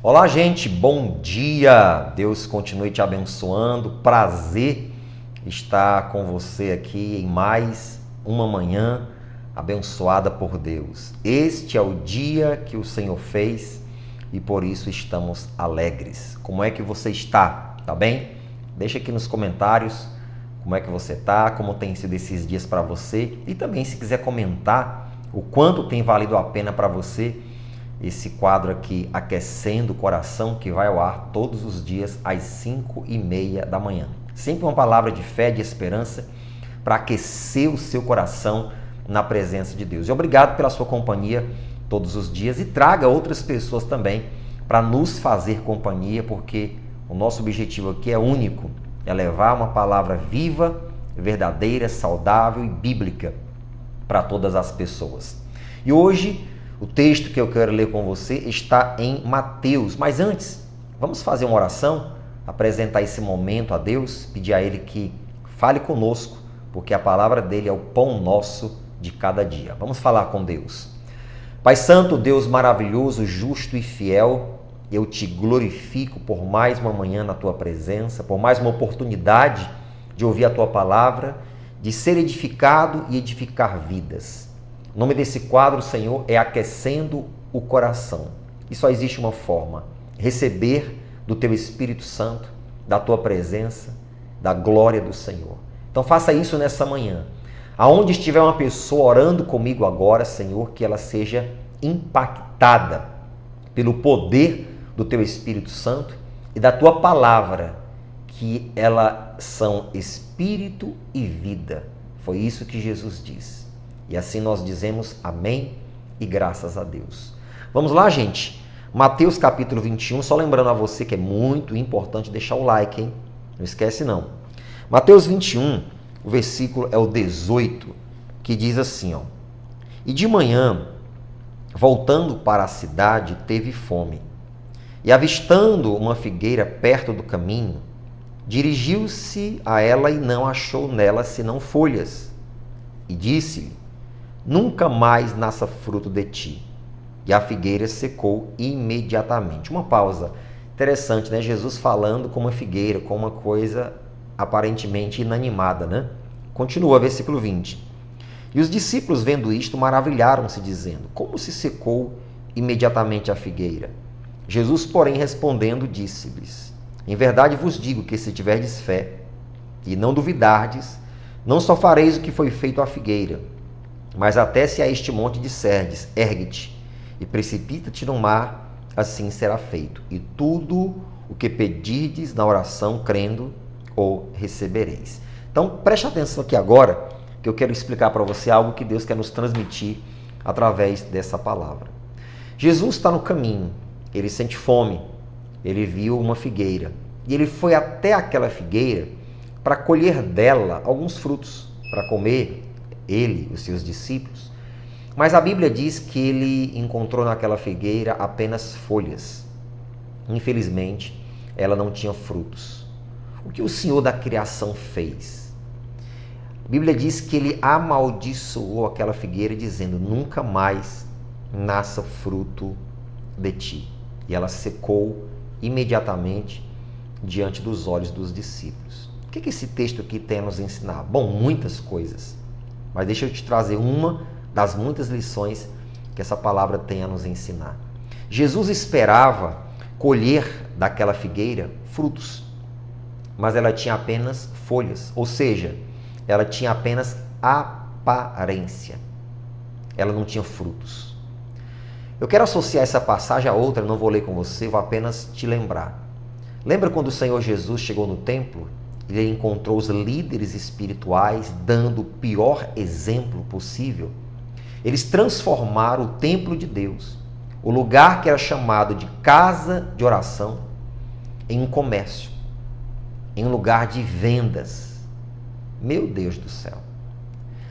Olá, gente, bom dia! Deus continue te abençoando. Prazer estar com você aqui em mais uma manhã abençoada por Deus. Este é o dia que o Senhor fez e por isso estamos alegres. Como é que você está? Tá bem? Deixa aqui nos comentários como é que você está, como tem sido esses dias para você e também se quiser comentar o quanto tem valido a pena para você esse quadro aqui, Aquecendo o Coração, que vai ao ar todos os dias às 5h30 da manhã. Sempre uma palavra de fé, de esperança, para aquecer o seu coração na presença de Deus. E obrigado pela sua companhia todos os dias e traga outras pessoas também para nos fazer companhia, porque o nosso objetivo aqui é único, é levar uma palavra viva, verdadeira, saudável e bíblica para todas as pessoas. E hoje o texto que eu quero ler com você está em Mateus. Mas antes, vamos fazer uma oração, apresentar esse momento a Deus, pedir a Ele que fale conosco, porque a palavra dele é o pão nosso de cada dia. Vamos falar com Deus. Pai Santo, Deus maravilhoso, justo e fiel, eu te glorifico por mais uma manhã na tua presença, por mais uma oportunidade de ouvir a tua palavra, de ser edificado e edificar vidas. O nome desse quadro, Senhor, é Aquecendo o Coração. E só existe uma forma: receber do Teu Espírito Santo, da Tua presença, da glória do Senhor. Então faça isso nessa manhã. Aonde estiver uma pessoa orando comigo agora, Senhor, que ela seja impactada pelo poder do Teu Espírito Santo e da Tua palavra, que elas são Espírito e vida. Foi isso que Jesus disse. E assim nós dizemos amém e graças a Deus. Vamos lá, gente. Mateus capítulo 21, só lembrando a você que é muito importante deixar o like, hein? Não esquece não. Mateus 21, o versículo é o 18, que diz assim, ó. E de manhã, voltando para a cidade, teve fome. E avistando uma figueira perto do caminho, dirigiu-se a ela e não achou nela senão folhas. E disse-lhe: nunca mais nasça fruto de ti. E a figueira secou imediatamente. Uma pausa interessante, né? Jesus falando com uma figueira, com uma coisa aparentemente inanimada, né? Continua, versículo 20. E os discípulos, vendo isto, maravilharam-se, dizendo: como se secou imediatamente a figueira? Jesus, porém, respondendo, disse-lhes: em verdade vos digo que se tiverdes fé e não duvidardes, não só fareis o que foi feito à figueira, mas até se a este monte disserdes: ergue-te e precipita-te no mar, assim será feito. E tudo o que pedirdes na oração, crendo, o recebereis. Então, preste atenção aqui agora, que eu quero explicar para você algo que Deus quer nos transmitir através dessa palavra. Jesus está no caminho, ele sente fome, ele viu uma figueira, e ele foi até aquela figueira para colher dela alguns frutos, para comer, ele e os seus discípulos. Mas a Bíblia diz que ele encontrou naquela figueira apenas folhas. Infelizmente, ela não tinha frutos. O que o Senhor da criação fez? A Bíblia diz que ele amaldiçoou aquela figueira, dizendo: nunca mais nasça fruto de ti. E ela secou imediatamente diante dos olhos dos discípulos. O que esse texto aqui tem a nos ensinar? Bom, muitas coisas. Mas deixa eu te trazer uma das muitas lições que essa palavra tem a nos ensinar. Jesus esperava colher daquela figueira frutos, mas ela tinha apenas folhas, ou seja, ela tinha apenas aparência. Ela não tinha frutos. Eu quero associar essa passagem a outra, não vou ler com você, vou apenas te lembrar. Lembra quando o Senhor Jesus chegou no templo? Ele encontrou os líderes espirituais dando o pior exemplo possível. Eles transformaram o templo de Deus, o lugar que era chamado de casa de oração, em um comércio, em um lugar de vendas. Meu Deus do céu!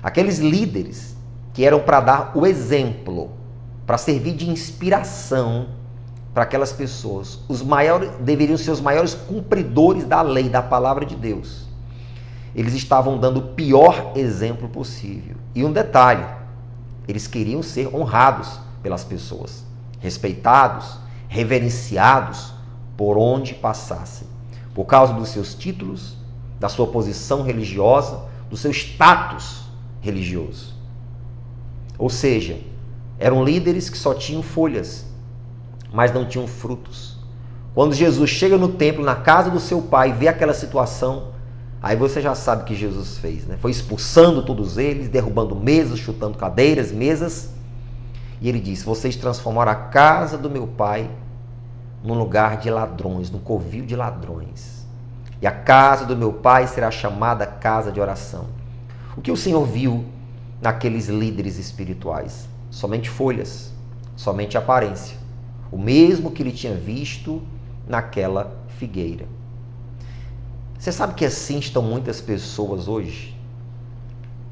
Aqueles líderes que eram para dar o exemplo, para servir de inspiração para aquelas pessoas, os maiores deveriam ser os maiores cumpridores da lei, da palavra de Deus. Eles estavam dando o pior exemplo possível. E um detalhe, eles queriam ser honrados pelas pessoas, respeitados, reverenciados por onde passassem, por causa dos seus títulos, da sua posição religiosa, do seu status religioso. Ou seja, eram líderes que só tinham folhas, mas não tinham frutos. Quando Jesus chega no templo, na casa do seu pai, vê aquela situação, aí você já sabe o que Jesus fez, né? Foi expulsando todos eles, derrubando mesas, chutando cadeiras, mesas. E ele disse: vocês transformaram a casa do meu pai num lugar de ladrões, num covil de ladrões. E a casa do meu pai será chamada casa de oração. O que o Senhor viu naqueles líderes espirituais? Somente folhas, somente aparência. O mesmo que ele tinha visto naquela figueira. Você sabe que assim estão muitas pessoas hoje?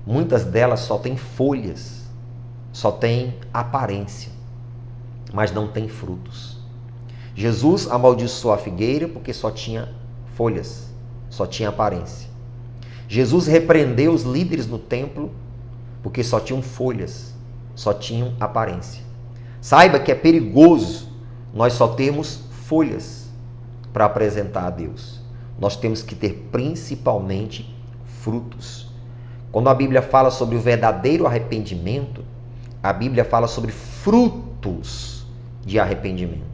Muitas delas só têm folhas, só têm aparência, mas não têm frutos. Jesus amaldiçoou a figueira porque só tinha folhas, só tinha aparência. Jesus repreendeu os líderes no templo porque só tinham folhas, só tinham aparência. Saiba que é perigoso nós só termos folhas para apresentar a Deus. Nós temos que ter principalmente frutos. Quando a Bíblia fala sobre o verdadeiro arrependimento, a Bíblia fala sobre frutos de arrependimento.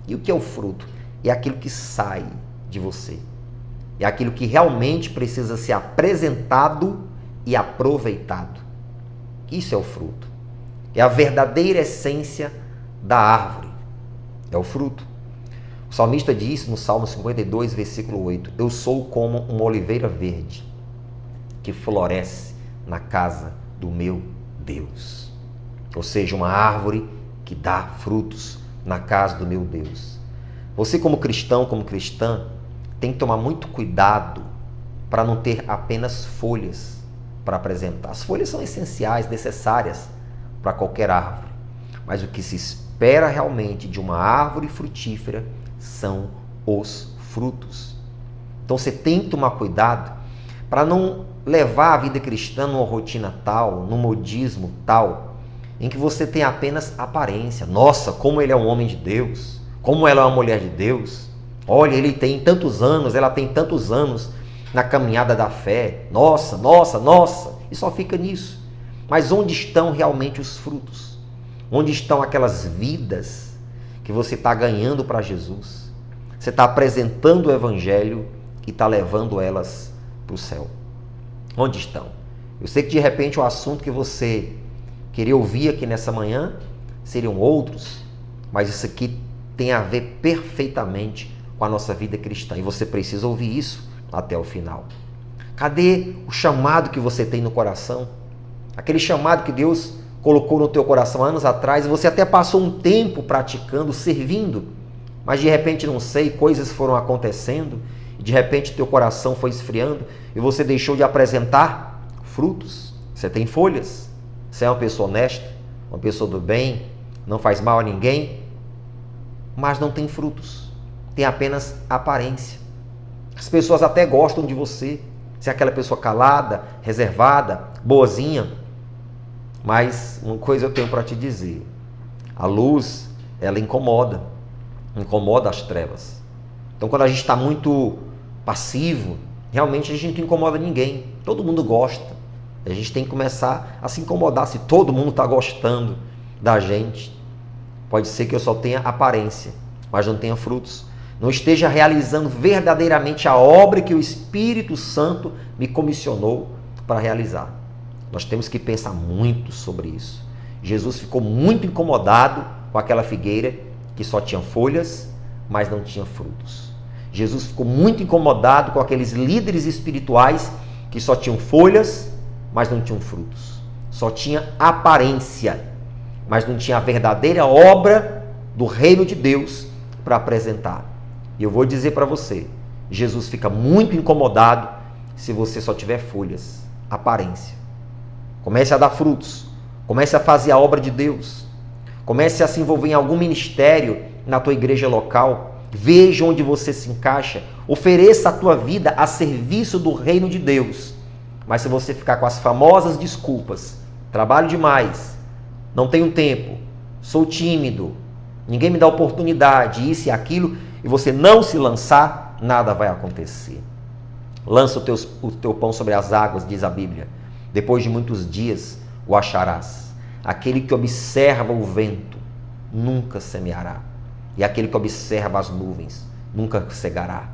E o que é o fruto? É aquilo que sai de você. É aquilo que realmente precisa ser apresentado e aproveitado. Isso é o fruto. É a verdadeira essência da árvore. É o fruto. O salmista diz no Salmo 52, versículo 8: eu sou como uma oliveira verde que floresce na casa do meu Deus. Ou seja, uma árvore que dá frutos na casa do meu Deus. Você, como cristão, como cristã, tem que tomar muito cuidado para não ter apenas folhas para apresentar. As folhas são essenciais, necessárias para qualquer árvore. Mas o que se espera realmente de uma árvore frutífera são os frutos. Então você tem que tomar cuidado para não levar a vida cristã numa rotina tal, num modismo tal, em que você tem apenas aparência. Nossa, como ele é um homem de Deus, como ela é uma mulher de Deus. Olha, ele tem tantos anos, ela tem tantos anos na caminhada da fé. Nossa, nossa, nossa. E só fica nisso. Mas onde estão realmente os frutos? Onde estão aquelas vidas que você está ganhando para Jesus? Você está apresentando o Evangelho e está levando elas para o céu. Onde estão? Eu sei que de repente o assunto que você queria ouvir aqui nessa manhã seriam outros, mas isso aqui tem a ver perfeitamente com a nossa vida cristã. E você precisa ouvir isso até o final. Cadê o chamado que você tem no coração? Aquele chamado que Deus colocou no teu coração anos atrás, e você até passou um tempo praticando, servindo, mas de repente, não sei, coisas foram acontecendo, e de repente teu coração foi esfriando, e você deixou de apresentar frutos. Você tem folhas, você é uma pessoa honesta, uma pessoa do bem, não faz mal a ninguém, mas não tem frutos, tem apenas aparência. As pessoas até gostam de você, você é aquela pessoa calada, reservada, boazinha. Mas uma coisa eu tenho para te dizer: a luz, ela incomoda as trevas. Então, quando a gente está muito passivo, realmente a gente não incomoda ninguém. Todo mundo gosta. A gente tem que começar a se incomodar. Se todo mundo está gostando da gente, pode ser que eu só tenha aparência, mas não tenha frutos. Não esteja realizando verdadeiramente a obra que o Espírito Santo me comissionou para realizar. Nós temos que pensar muito sobre isso. Jesus ficou muito incomodado com aquela figueira que só tinha folhas, mas não tinha frutos. Jesus ficou muito incomodado com aqueles líderes espirituais que só tinham folhas, mas não tinham frutos. Só tinha aparência, mas não tinha a verdadeira obra do reino de Deus para apresentar. E eu vou dizer para você, Jesus fica muito incomodado se você só tiver folhas, aparência. Comece a dar frutos, comece a fazer a obra de Deus, comece a se envolver em algum ministério na tua igreja local, veja onde você se encaixa, ofereça a tua vida a serviço do reino de Deus. Mas se você ficar com as famosas desculpas, trabalho demais, não tenho tempo, sou tímido, ninguém me dá oportunidade, isso e aquilo, e você não se lançar, nada vai acontecer. Lança o teu pão sobre as águas, diz a Bíblia. Depois de muitos dias o acharás. Aquele que observa o vento nunca semeará. E aquele que observa as nuvens nunca cegará.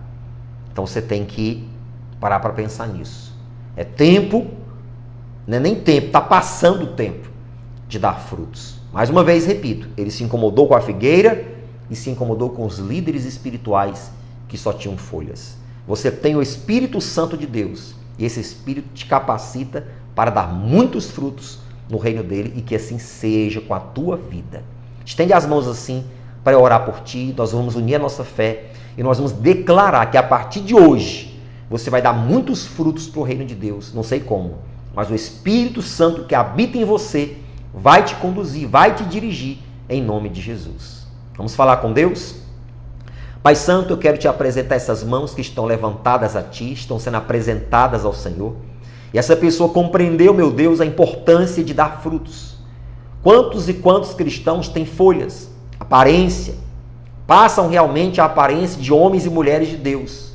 Então você tem que parar para pensar nisso. É tempo, não é nem tempo, está passando o tempo de dar frutos. Mais uma vez, repito, ele se incomodou com a figueira e se incomodou com os líderes espirituais que só tinham folhas. Você tem o Espírito Santo de Deus e esse Espírito te capacita para dar muitos frutos no reino dele e que assim seja com a tua vida. Estende as mãos assim para eu orar por ti, nós vamos unir a nossa fé e nós vamos declarar que a partir de hoje você vai dar muitos frutos para o reino de Deus, não sei como, mas o Espírito Santo que habita em você vai te conduzir, vai te dirigir em nome de Jesus. Vamos falar com Deus? Pai Santo, eu quero te apresentar essas mãos que estão levantadas a ti, estão sendo apresentadas ao Senhor. E essa pessoa compreendeu, meu Deus, a importância de dar frutos. Quantos e quantos cristãos têm folhas, aparência, passam realmente a aparência de homens e mulheres de Deus.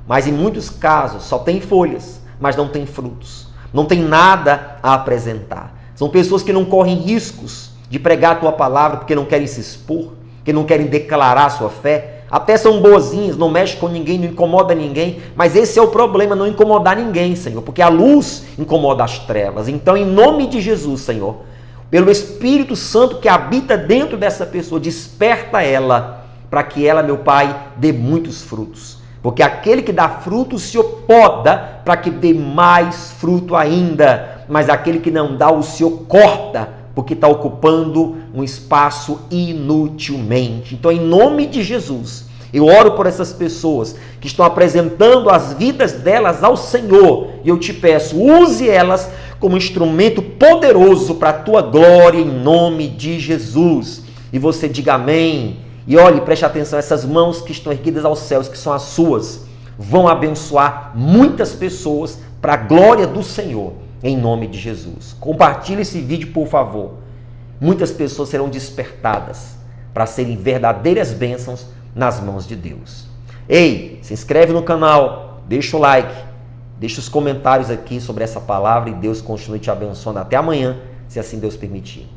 Mas em muitos casos só tem folhas, mas não tem frutos. Não tem nada a apresentar. São pessoas que não correm riscos de pregar a tua palavra porque não querem se expor, que não querem declarar a sua fé. Até são boazinhas, não mexe com ninguém, não incomoda ninguém, mas esse é o problema, não incomodar ninguém, Senhor, porque a luz incomoda as trevas. Então, em nome de Jesus, Senhor, pelo Espírito Santo que habita dentro dessa pessoa, desperta ela, para que ela, meu Pai, dê muitos frutos. Porque aquele que dá fruto se opoda para que dê mais fruto ainda, mas aquele que não dá, o Senhor corta, porque está ocupando um espaço inutilmente. Então, em nome de Jesus, eu oro por essas pessoas que estão apresentando as vidas delas ao Senhor. E eu te peço, use elas como instrumento poderoso para a tua glória, em nome de Jesus. E você diga amém. E olhe, preste atenção, essas mãos que estão erguidas aos céus, que são as suas, vão abençoar muitas pessoas para a glória do Senhor. Em nome de Jesus. Compartilhe esse vídeo, por favor. Muitas pessoas serão despertadas para serem verdadeiras bênçãos nas mãos de Deus. Ei, se inscreve no canal, deixa o like, deixa os comentários aqui sobre essa palavra e Deus continue te abençoando. Até amanhã, se assim Deus permitir.